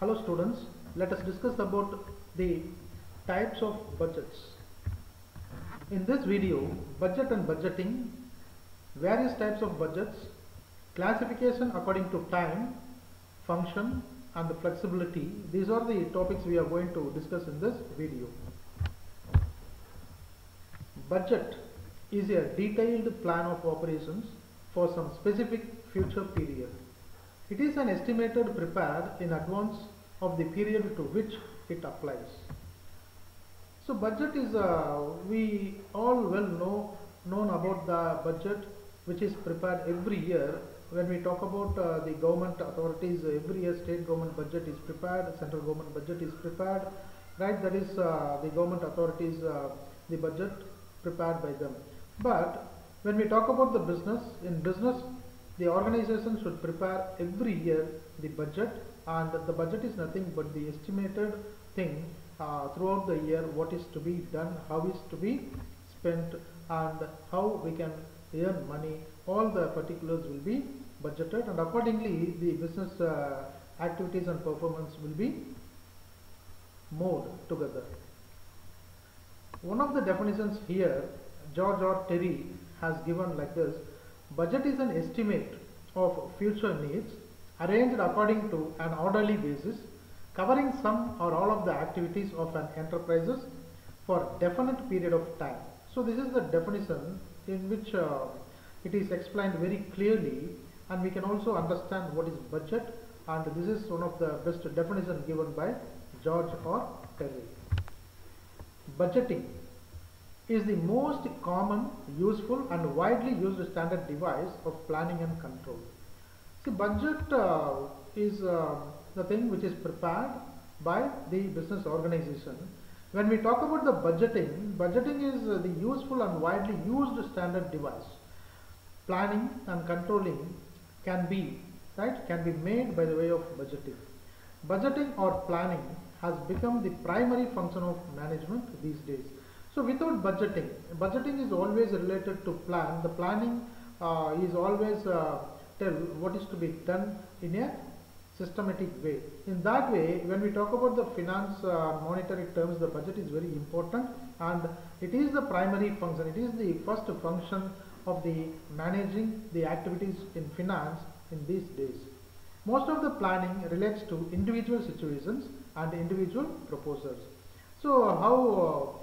Hello students, let us discuss about the types of budgets. In this video, budget and budgeting, various types of budgets, classification according to time, function and the flexibility. These are the topics we are going to discuss in this video. Budget is a detailed plan of operations for some specific future period. It is an estimated prepared in advance of the period to which it applies. So budget is we all known about the budget which is prepared every year. When we talk about the government authorities, every year state government budget is prepared, central government budget is prepared, right? That is the government authorities, the budget prepared by them. But when we talk about the business, in business the organization should prepare every year the budget, and the budget is nothing but the estimated thing throughout the year, what is to be done, how is to be spent, and how we can earn money. All the particulars will be budgeted, and accordingly the business activities and performance will be moved together. One of the definitions here George R. Terry has given like this: budget is an estimate of future needs arranged according to an orderly basis, covering some or all of the activities of an enterprises for a definite period of time. So this is the definition in which it is explained very clearly, and we can also understand what is budget, and this is one of the best definition given by George R. Terry. Budgeting is the most common, useful and widely used standard device of planning and control. See, budget is the thing which is prepared by the business organization. When we talk about the budgeting, budgeting is the useful and widely used standard device. Planning and controlling can be made by the way of budgeting. Budgeting or planning has become the primary function of management these days. So without budgeting, budgeting is always related to plan. The planning is always tell what is to be done in a systematic way. In that way, when we talk about the finance monetary terms, the budget is very important, and it is the primary function. It is the first function of the managing the activities in finance in these days. Most of the planning relates to individual situations and individual proposals. So how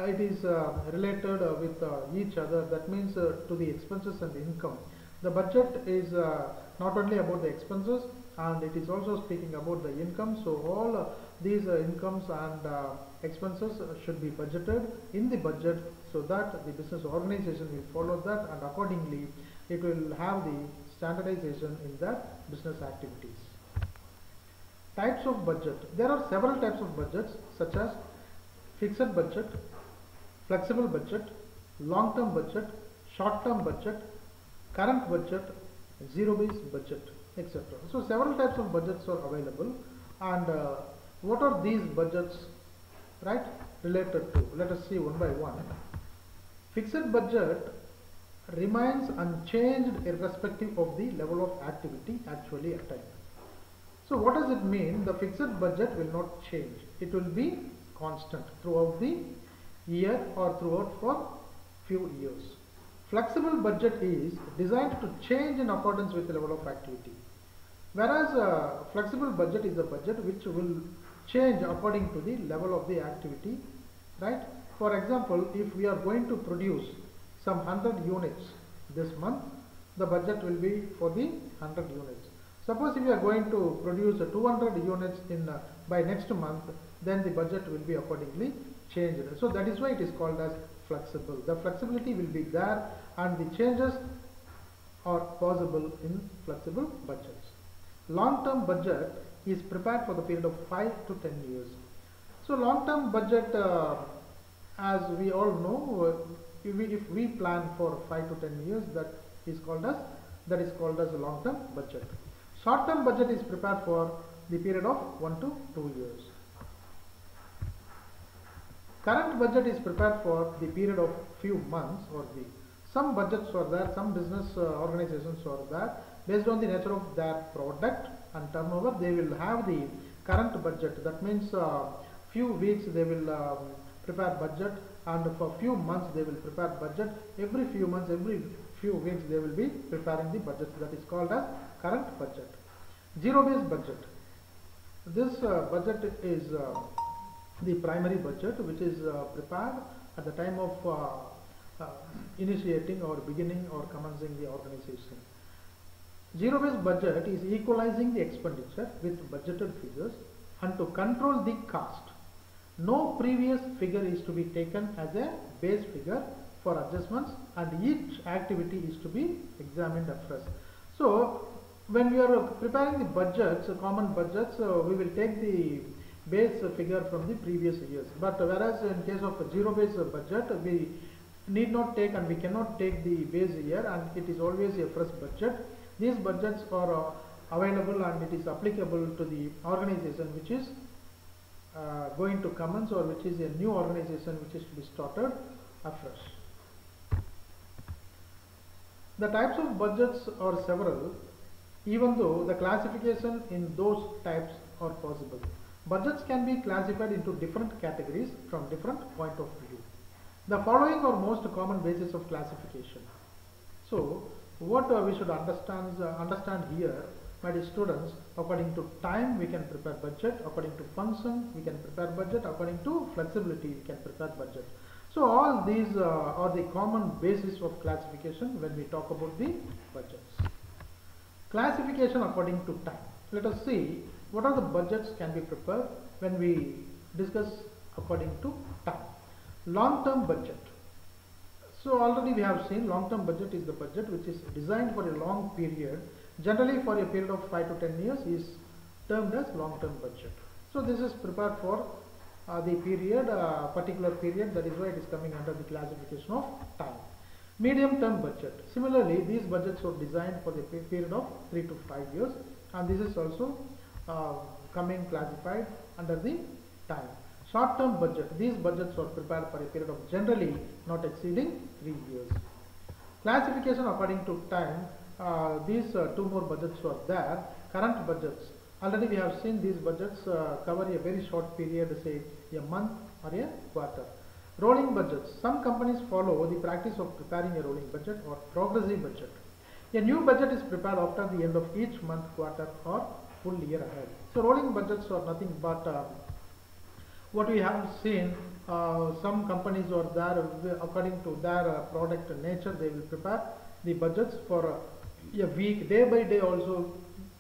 it is related with each other, that means to the expenses and income. The budget is not only about the expenses, and it is also speaking about the income. So all these incomes and expenses should be budgeted in the budget, so that the business organization will follow that, and accordingly it will have the standardization in their business activities. Types of budget. There are several types of budgets, such as fixed budget, flexible budget, long-term budget, short-term budget, current budget, zero-based budget, etc. So several types of budgets are available, and what are these budgets related to? Let us see one by one. Fixed budget remains unchanged irrespective of the level of activity actually attained. So what does it mean? The fixed budget will not change. It will be constant throughout the year or throughout for few years. Flexible budget is designed to change in accordance with the level of activity, whereas flexible budget is a budget which will change according to the level of the activity, right? For example, if we are going to produce some 100 units this month, the budget will be for the 100 units. Suppose if we are going to produce 200 units in by next month, then the budget will be accordingly changed. So that is why it is called as flexible. The flexibility will be there, and the changes are possible in flexible budgets. Long-term budget is prepared for the period of 5 to 10 years. So long-term budget, as we all know, if we plan for 5 to 10 years, that is called as a long-term budget. Short-term budget is prepared for the period of 1 to 2 years. Current budget is prepared for the period of few months or weeks. Some budgets are there, some business organizations are there, based on the nature of their product and turnover, they will have the current budget. That means few weeks they will prepare budget, and for few months they will prepare budget. Every few months, every few weeks they will be preparing the budget. That is called as current budget. Zero-based budget. This budget is the primary budget, which is prepared at the time of initiating or beginning or commencing the organization. Zero-based budget is equalizing the expenditure with budgeted figures, and to control the cost, no previous figure is to be taken as a base figure for adjustments, and each activity is to be examined afresh. So when we are preparing the budgets, common budgets, we will take the base figure from the previous years. But whereas in case of zero-based budget, we need not take and we cannot take the base year, and it is always a fresh budget. These budgets are available and it is applicable to the organization which is going to commence, or which is a new organization which is to be started afresh. The types of budgets are several, even though the classification in those types are possible. Budgets can be classified into different categories from different point of view. The following are most common basis of classification. So what we should understand here, my dear students, according to time we can prepare budget, according to function we can prepare budget, according to flexibility we can prepare budget. So all these are the common basis of classification when we talk about the budgets. Classification according to time. Let us see what are the budgets can be prepared when we discuss according to time. Long-term budget. So already we have seen long-term budget is the budget which is designed for a long period, generally for a period of 5 to 10 years is termed as long-term budget. So this is prepared for the period, particular period, that is why it is coming under the classification of time. Medium-term budget. Similarly, these budgets are designed for the period of 3 to 5 years, and this is also coming classified under the time. Short-term budget. These budgets are prepared for a period of generally not exceeding 3 years. Classification according to time. These two more budgets are there. Current budgets. Already we have seen these budgets cover a very short period, say a month or a quarter. Rolling budgets. Some companies follow the practice of preparing a rolling budget or progressive budget. A new budget is prepared after the end of each month, quarter or full year ahead. So rolling budgets are nothing but what we have seen. Some companies are there, according to their product nature, they will prepare the budgets for a week, day by day also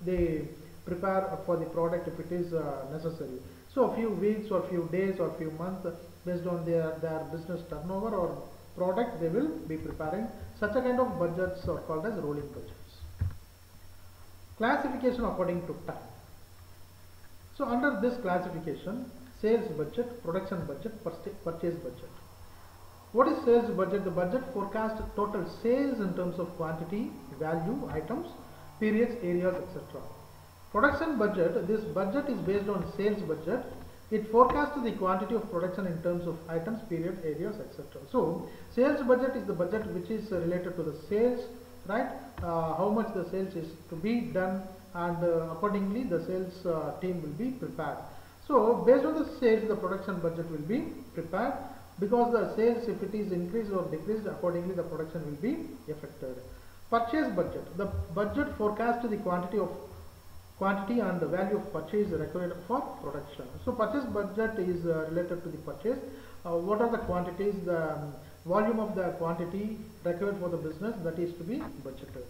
they prepare for the product if it is necessary. So a few weeks or few days or few months, based on their business turnover or product, they will be preparing. Such a kind of budgets are called as rolling budgets. Classification according to time. So under this classification, sales budget, production budget, purchase budget. What is sales budget? The budget forecasts total sales in terms of quantity, value, items, periods, areas, etc. Production budget, this budget is based on sales budget. It forecasts the quantity of production in terms of items, period, areas, etc. So sales budget is the budget which is related to the sales, right? How much the sales is to be done, and accordingly the sales team will be prepared. So based on the sales, the production budget will be prepared, because the sales, if it is increased or decreased, accordingly the production will be affected. Purchase budget. The budget forecasts the quantity and the value of purchase required for production. So purchase budget is related to the purchase. What are the quantities, the volume of the quantity required for the business, that is to be budgeted.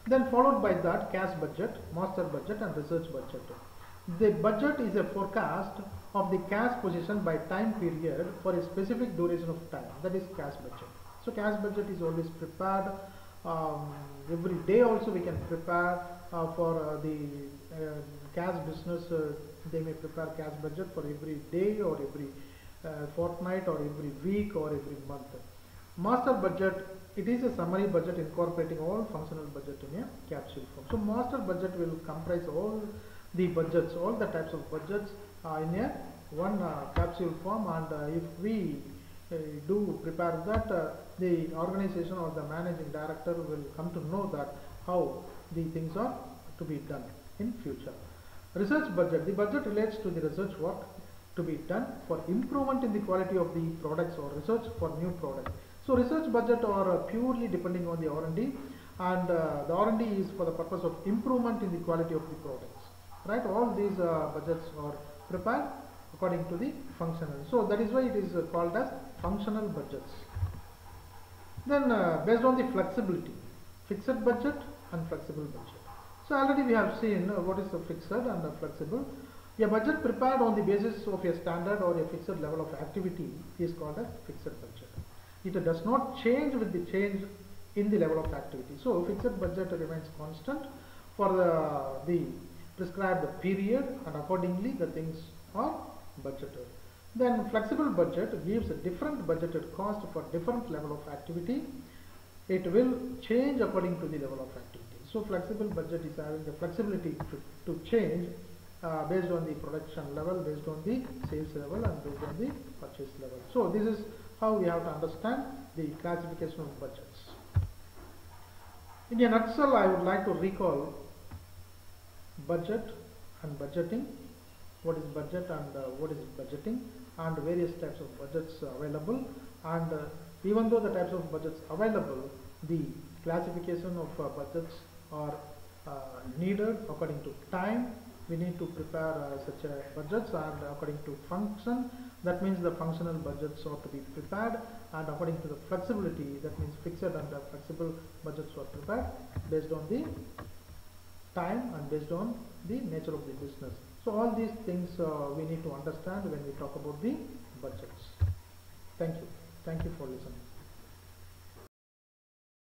Then followed by that, cash budget, master budget and research budget. The budget is a forecast of the cash position by time period for a specific duration of time, that is cash budget. So cash budget is always prepared. Every day also we can prepare for the cash business. They may prepare cash budget for every day or every fortnight or every week or every month. Master budget, it is a summary budget incorporating all functional budget in a capsule form. So master budget will comprise all the budgets, all the types of budgets in a one capsule form, and if we do prepare that, the organization or the managing director will come to know that how the things are to be done. in future. Research budget. The budget relates to the research work to be done for improvement in the quality of the products or research for new products. So research budget are purely depending on the R&D, and the R&D is for the purpose of improvement in the quality of the products. Right? All these budgets are prepared according to the functional. So that is why it is called as functional budgets. Then based on the flexibility, fixed budget and flexible budget. So already we have seen what is the fixed and the flexible. A budget prepared on the basis of a standard or a fixed level of activity is called as fixed budget. It does not change with the change in the level of activity. So fixed budget remains constant for the prescribed period, and accordingly the things are budgeted. Then flexible budget gives a different budgeted cost for different level of activity. It will change according to the level of activity. So flexible budget is having the flexibility to change based on the production level, based on the sales level, and based on the purchase level. So this is how we have to understand the classification of budgets. In a nutshell, I would like to recall budget and budgeting. What is budget and what is budgeting, and various types of budgets available, and even though the types of budgets available, the classification of budgets are needed according to time. We need to prepare such budgets, and according to function, that means the functional budgets ought to be prepared, and according to the flexibility, that means fixed and flexible budgets are prepared based on the time and based on the nature of the business. So all these things we need to understand when we talk about the budgets. Thank you. Thank you for listening.